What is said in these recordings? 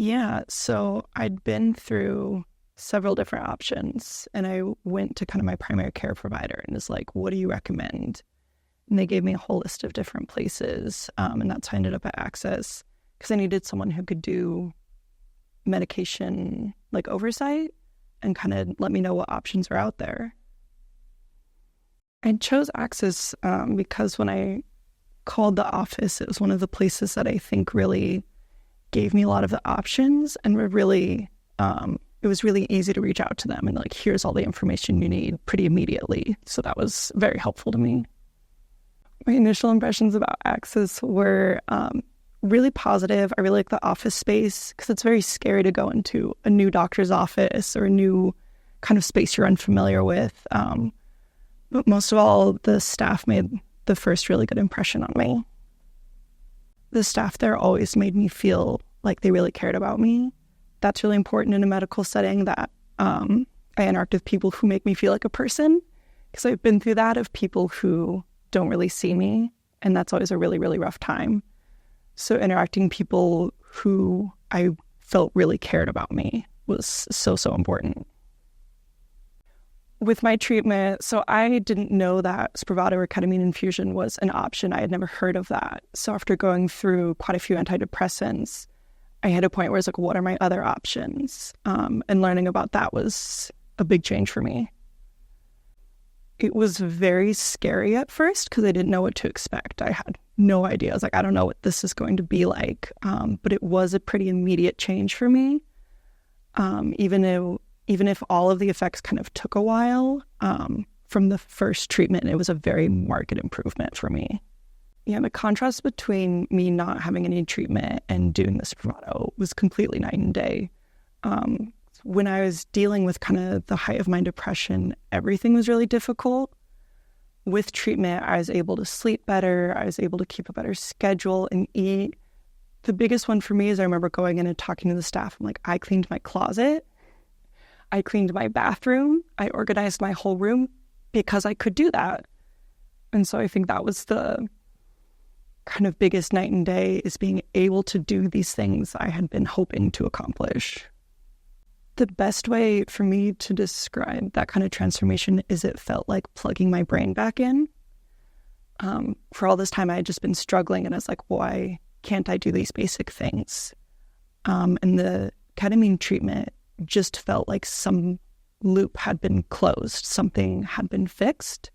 Yeah, so I'd been through several different options and I went to kind of my primary care provider and was like, what do you recommend? And they gave me a whole list of different places. And that's how I ended up at Access because I needed someone who could do medication like oversight and kind of let me know what options are out there. I chose Access because when I called the office, it was one of the places that I think really gave me a lot of the options and were really, it was really easy to reach out to them and like, here's all the information you need pretty immediately. So that was very helpful to me. My initial impressions about Access were really positive. I really like the office space because it's very scary to go into a new doctor's office or a new kind of space you're unfamiliar with. But most of all, the staff made the first really good impression on me. The staff there always made me feel like they really cared about me. That's really important in a medical setting, that I interact with people who make me feel like a person, because I've been through that of people who don't really see me, and that's always a really, really rough time. So interacting with people who I felt really cared about me was so, so important. With my treatment, so I didn't know that Spravato or ketamine infusion was an option. I had never heard of that. So after going through quite a few antidepressants, I hit a point where it's like, what are my other options? And learning about that was a big change for me. It was very scary at first because I didn't know what to expect. I had no idea. I was like, I don't know what this is going to be like. But it was a pretty immediate change for me. Even if all of the effects kind of took a while, from the first treatment, it was a very marked improvement for me. Yeah, the contrast between me not having any treatment and doing the Spravato was completely night and day. When I was dealing with kind of the height of my depression, everything was really difficult. With treatment, I was able to sleep better. I was able to keep a better schedule and eat. The biggest one for me is I remember going in and talking to the staff. I'm like, I cleaned my closet. I cleaned my bathroom. I organized my whole room because I could do that. And so I think that was the kind of biggest night and day, is being able to do these things I had been hoping to accomplish. The best way for me to describe that kind of transformation is it felt like plugging my brain back in. For all this time, I had just been struggling, and I was like, why can't I do these basic things? And the ketamine treatment just felt like some loop had been closed, something had been fixed.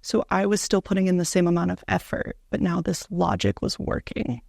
So I was still putting in the same amount of effort, but now this logic was working.